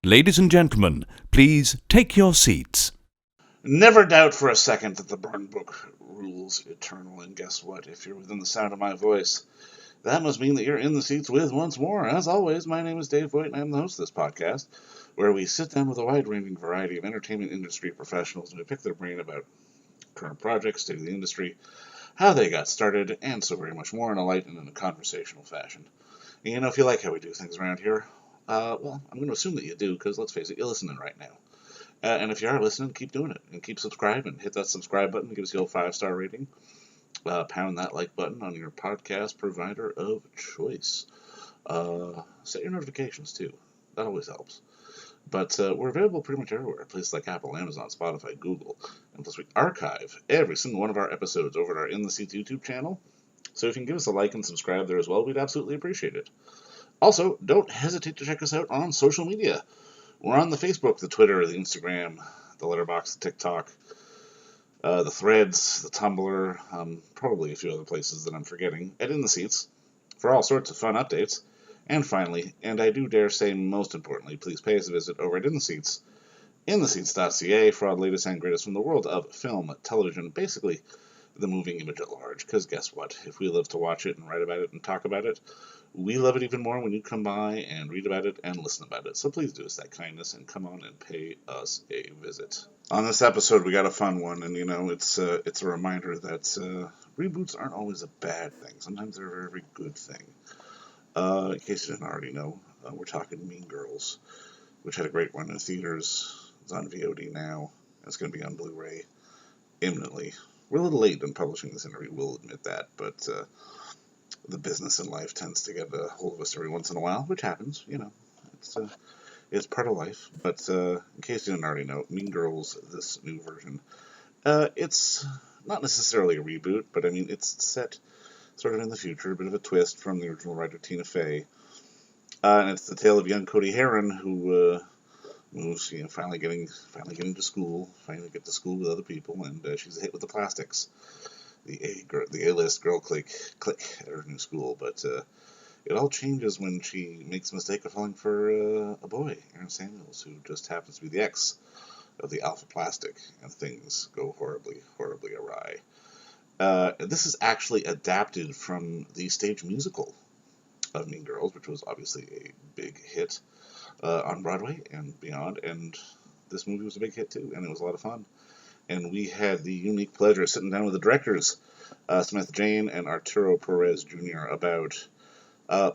Ladies and gentlemen, please take your seats. Never doubt for a second that the burn book rules eternal, and guess what? If you're within the sound of my voice, that must mean that you're in the seats with once more. As always, my name is Dave Voigt, and I'm the host of this podcast, where we sit down with a wide-ranging variety of entertainment industry professionals and we pick their brain about current projects, state of the industry, how they got started, and so very much more in a light and in a conversational fashion. And you know, if you like how we do things around here, well, I'm going to assume that you do, because let's face it, you're listening right now. And if you are listening, keep doing it, and keep subscribing. Hit that subscribe button, give us the old 5-star rating. Pound that like button on your podcast provider of choice. Set your notifications, too. That always helps. But we're available pretty much everywhere. Places like Apple, Amazon, Spotify, Google. And plus we archive every single one of our episodes over at our In the Seats YouTube channel. So if you can give us a like and subscribe there as well, we'd absolutely appreciate it. Also, don't hesitate to check us out on social media. We're on the Facebook, the Twitter, the Instagram, the Letterboxd, the TikTok, the Threads, the Tumblr, probably a few other places that I'm forgetting, at In the Seats, for all sorts of fun updates. And finally, and I do dare say most importantly, please pay us a visit over at In the Seats, intheseats.ca, for all the latest and greatest from the world of film, television, basically the moving image at large. Because guess what? If we live to watch it and write about it and talk about it, we love it even more when you come by and read about it and listen about it. So please do us that kindness and come on and pay us a visit. On this episode, we got a fun one, and you know, it's a reminder that reboots aren't always a bad thing. Sometimes they're a very, very good thing. In case you didn't already know, we're talking Mean Girls, which had a great run in theaters. It's on VOD now. It's going to be on Blu-ray imminently. We're a little late in publishing this interview, we'll admit that, but the business in life tends to get a hold of us every once in a while, which happens, you know. It's part of life. But in case you didn't already know, Mean Girls, this new version, it's not necessarily a reboot, but I mean, it's set sort of in the future, a bit of a twist from the original writer Tina Fey. And it's the tale of young Cady Heron, who moves, you know, finally getting to school, finally get to school with other people, and she's a hit with the plastics. The A-list girl clique at her new school, but it all changes when she makes the mistake of falling for a boy, Aaron Samuels, who just happens to be the ex of the Alpha Plastic, and things go horribly, horribly awry. This is actually adapted from the stage musical of Mean Girls, which was obviously a big hit on Broadway and beyond, and this movie was a big hit too, and it was a lot of fun. And we had the unique pleasure of sitting down with the directors, Samantha, Jayne, and Arturo Perez Jr. about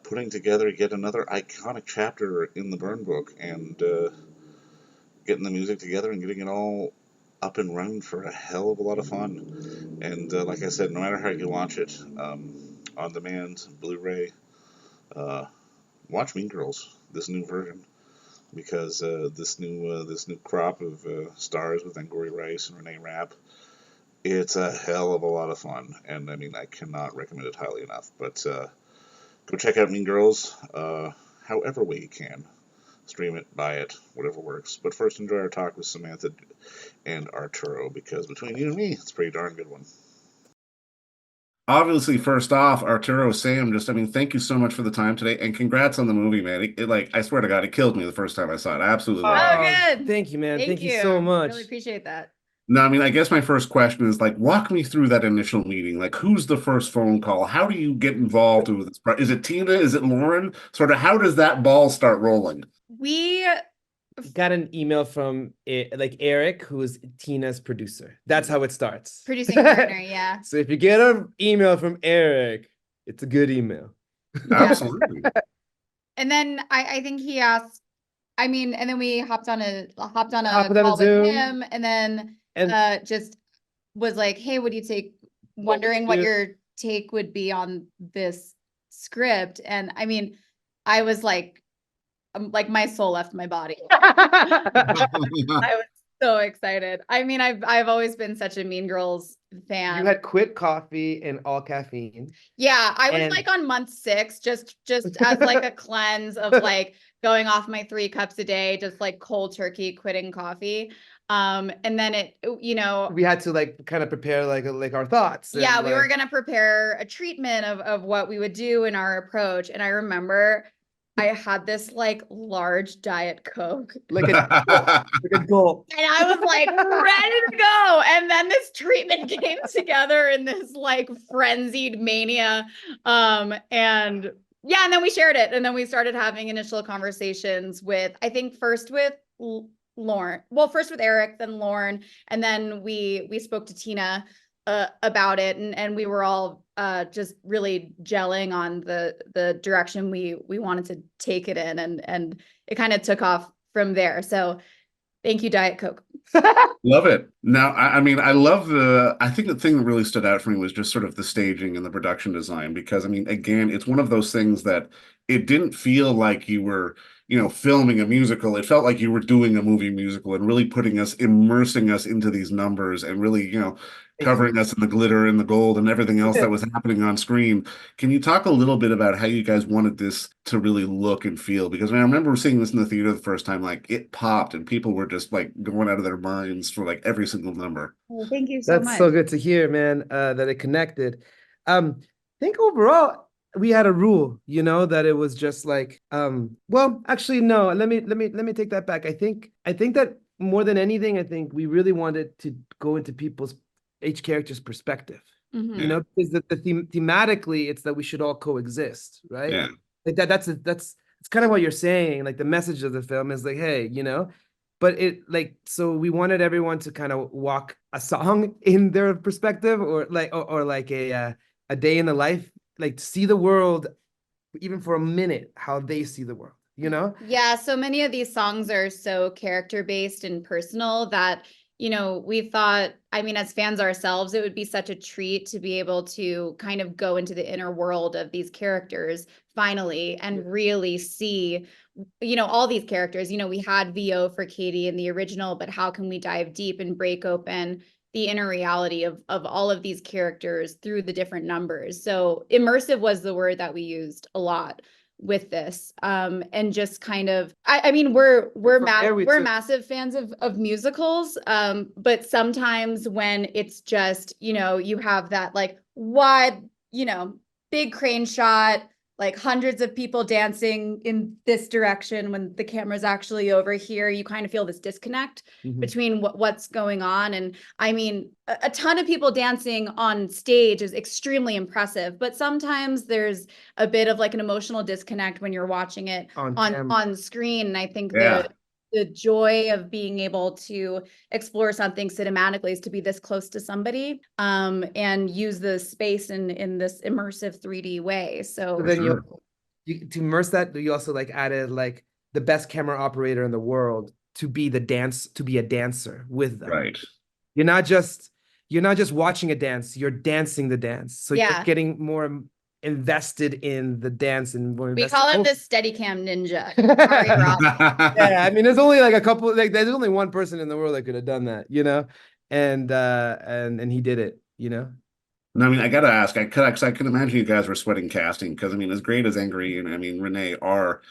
putting together yet another iconic chapter in the burn book, and getting the music together and getting it all up and running for a hell of a lot of fun. And like I said, no matter how you watch it, on demand, Blu-ray, watch Mean Girls, this new version, because this new crop of stars with Angourie Rice and Reneé Rapp, it's a hell of a lot of fun, and I mean, I cannot recommend it highly enough. But go check out Mean Girls, however way you can. Stream it, buy it, whatever works. But first, enjoy our talk with Samantha and Arturo, because between you and me, it's a pretty darn good one. Obviously, first off, Arturo, Sam, thank you so much for the time today, and congrats on the movie, man. I swear to God, it killed me the first time I saw it. I absolutely loved it. Oh, good. Thank you, man. Thank you so much. Really appreciate that. No, I mean, I guess my first question is, like, walk me through that initial meeting. Like, who's the first phone call? How do you get involved with this? Is it Tina? Is it Lauren? Sort of, how does that ball start rolling? We got an email from Eric, who is Tina's producer. That's how it starts. Producing partner, yeah. So if you get an email from Eric, it's a good email. Absolutely. And then I think he asked, I mean, and then we hopped on a call with Zoom. him, and then just was like, hey, would you take, wondering what your take would be on this script. And I mean, I was like my soul left my body. I was so excited. I mean, I've always been such a Mean Girls fan. You had quit coffee and all caffeine. Yeah, I was like on month 6, just as like a cleanse of like going off my 3 cups a day, just like cold turkey quitting coffee. And then it, you know, we had to like kind of prepare like our thoughts. Yeah, we were gonna prepare a treatment of what we would do in our approach. And I remember I had this like large Diet Coke. Like a goal. And I was like ready to go. And then this treatment came together in this like frenzied mania. And yeah, and then we shared it. And then we started having initial conversations with, I think first with Lauren. Well, first with Eric, then Lauren. And then we spoke to Tina about it. And we were all just really gelling on the direction we wanted to take it in. And it kind of took off from there. So thank you, Diet Coke. Love it. Now, I mean, I think the thing that really stood out for me was just sort of the staging and the production design, because I mean, again, it's one of those things that it didn't feel like you were, filming a musical. It felt like you were doing a movie musical and really immersing us into these numbers and really, covering us in the glitter and the gold and everything else that was happening on screen. Can you talk a little bit about how you guys wanted this to really look and feel? Because I remember seeing this in the theater the first time, like it popped and people were just like going out of their minds for like every single number. Well, thank you so much. That's so good to hear, man, that it connected. I think overall we had a rule, that it was just like, well, actually, no, let me take that back. I think that more than anything, I think we really wanted to go into each character's perspective, Mhm. because thematically it's that we should all coexist, right? Yeah. Like that's kind of what you're saying. Like the message of the film is like, hey, but so we wanted everyone to kind of walk a song in their perspective, or like a day in the life, like see the world even for a minute, how they see the world, Yeah, so many of these songs are so character based and personal that we thought, I mean, as fans ourselves, it would be such a treat to be able to kind of go into the inner world of these characters finally and really see, all these characters. We had VO for Cady in the original, but how can we dive deep and break open the inner reality of all of these characters through the different numbers? So immersive was the word that we used a lot with this, and just kind of, I mean, we're massive fans of musicals, but sometimes when it's just, you have that like wide, big crane shot, like hundreds of people dancing in this direction when the camera's actually over here, you kind of feel this disconnect between what's going on. And I mean, a ton of people dancing on stage is extremely impressive, but sometimes there's a bit of like an emotional disconnect when you're watching it on screen. And I think the joy of being able to explore something cinematically is to be this close to somebody, and use the space in this immersive 3D way. So then you to immerse that, you also like added like the best camera operator in the world to be a dancer with them. Right. You're not just watching a dance, you're dancing the dance. So you're getting more invested in the dance, and we call him the Steadicam ninja. Yeah, I mean, there's only like a couple, like there's only one person in the world that could have done that, and he did it, No, I mean, I gotta ask, I can imagine you guys were sweating casting, because I mean, as great as Angourie and I mean Reneé are,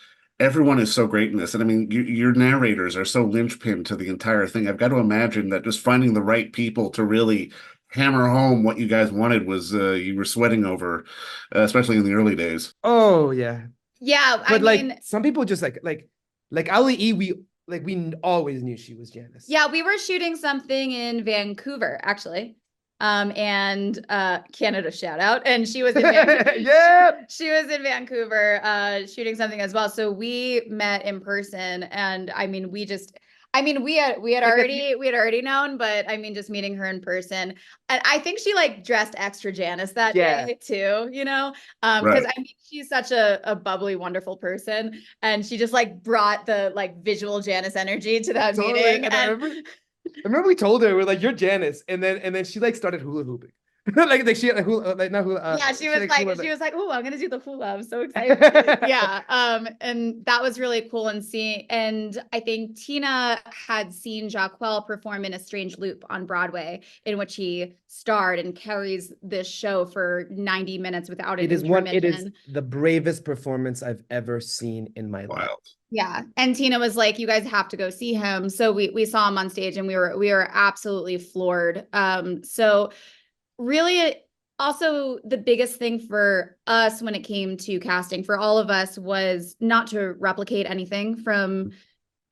everyone is so great in this, and I mean, your narrators are so linchpin to the entire thing. I've got to imagine that just finding the right people to really hammer home what you guys wanted was you were sweating over, especially in the early days. Oh yeah, but I mean, some people just like Auli'i, we always knew she was Janis. Yeah, we were shooting something in Vancouver actually, and Canada shout out, and she was in Vancouver. She was in Vancouver shooting something as well. So we met in person, and I mean, we had already known, but I mean, just meeting her in person, and I think she like dressed extra Janis that day too, because I mean, she's such a bubbly, wonderful person, and she just like brought the like visual Janis energy to that meeting. And I remember we told her, we're like, you're Janis, and then she like started hula hooping. like she had a hula, like not hula. She was like, "Oh, I'm gonna do the hula." I'm so excited. And that was really cool. And I think Tina had seen Jaquel perform in A Strange Loop on Broadway, in which he starred and carries this show for 90 minutes without an intermission. It is the bravest performance I've ever seen in my life. Yeah, and Tina was like, "You guys have to go see him." So we saw him on stage, and we were absolutely floored. So really also the biggest thing for us when it came to casting for all of us was not to replicate anything from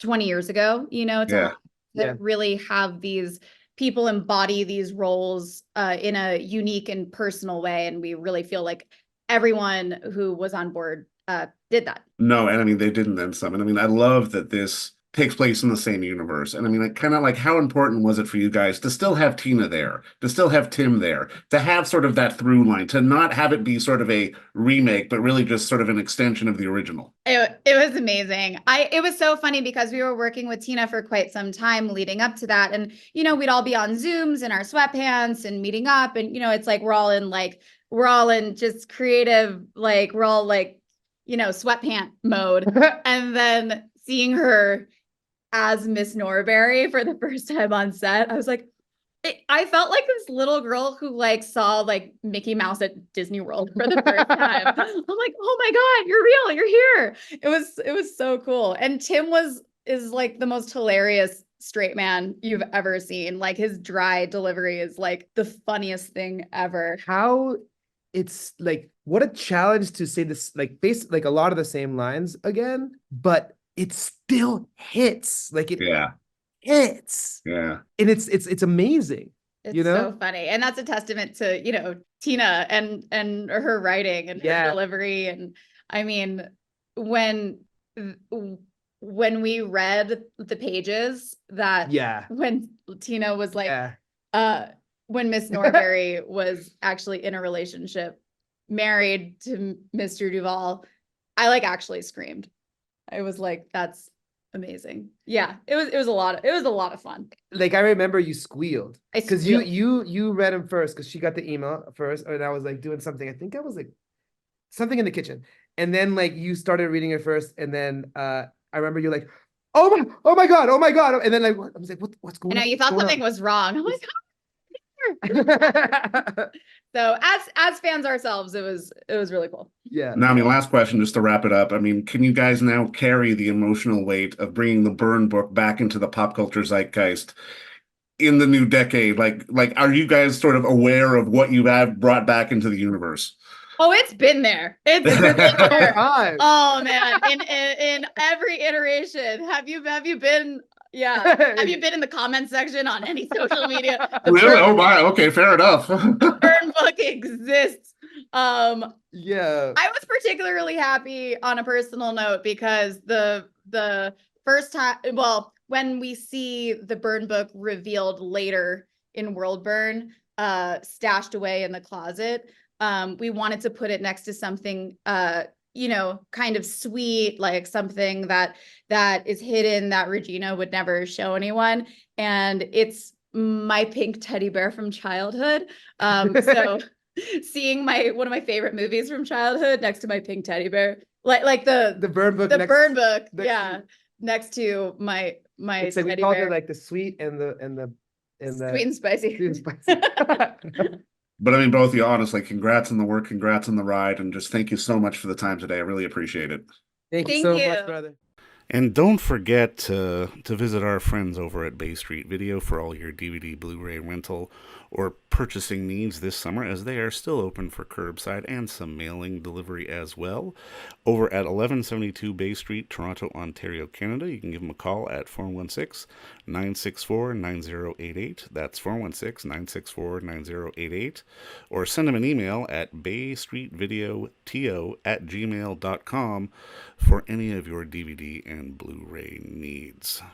20 years ago, you know, to really have these people embody these roles in a unique and personal way. And we really feel like everyone who was on board did that. No, and I mean, they did and then some. And I mean, I love that this takes place in the same universe. And I mean, like, kind of like, how important was it for you guys to still have Tina there, to still have Tim there, to have sort of that through line, to not have it be sort of a remake, but really just sort of an extension of the original? It was amazing. It was so funny because we were working with Tina for quite some time leading up to that. And, you know, we'd all be on Zooms in our sweatpants and meeting up. And, you know, it's like, we're all in just creative, like, we're all like, you know, sweatpant mode. And then seeing her as Miss Norbury for the first time on set, I was like, I felt like this little girl who like saw like Mickey Mouse at Disney World for the first time. I'm like, oh my God, you're real, you're here. It was so cool. And Tim is like the most hilarious straight man you've ever seen. Like his dry delivery is like the funniest thing ever. How it's like, what a challenge to say this, like like a lot of the same lines again, but it still hits. Like it hits. Yeah. And it's amazing. It's you know? so funny. And that's a testament to, you know, Tina and her writing and her delivery. And I mean, when we read the pages that when Tina was like, when Miss Norbury was actually in a relationship, married to Mr. Duvall, I like actually screamed. I was like, that's amazing. Yeah, it was a lot of fun. Like I remember you squealed because squealed. you read him first because she got the email first, and I was like doing something. I think I was like something in the kitchen, and then like you started reading it first, and then I remember you're like, oh my god, and then like I was like, what's going on? I know you thought something was wrong. I'm like, so as fans ourselves, it was really cool. Yeah. Now, I mean, last question, just to wrap it up. I mean, can you guys now carry the emotional weight of bringing the Burn book back into the pop culture zeitgeist in the new decade? Like, are you guys sort of aware of what you have brought back into the universe? Oh, it's been there. It's been there. Oh man, in every iteration. Have you been? Yeah. Have you been in the comment section on any social media? Really? Oh my. Okay, fair enough. The Burn book exists. Yeah. I was particularly happy on a personal note because the first time, well, when we see the Burn book revealed later in World Burn, stashed away in the closet, we wanted to put it next to something you know, kind of sweet, like something that is hidden that Regina would never show anyone. And it's my pink teddy bear from childhood. So seeing one of my favorite movies from childhood next to my pink teddy bear, like the Burn book, next to my it's like teddy we called bear. it like the sweet and the sweet and spicy. Sweet and spicy. But I mean, both of you, honestly, congrats on the work, congrats on the ride, and just thank you so much for the time today. I really appreciate it. Thank you so much, brother. And don't forget to visit our friends over at Bay Street Video for all your DVD, Blu-ray rental, or purchasing needs this summer, as they are still open for curbside and some mailing delivery as well. Over at 1172 Bay Street, Toronto, Ontario, Canada, you can give them a call at 416-964-9088. That's 416-964-9088. Or send them an email at baystreetvideoto@gmail.com for any of your DVD and Blu-ray needs.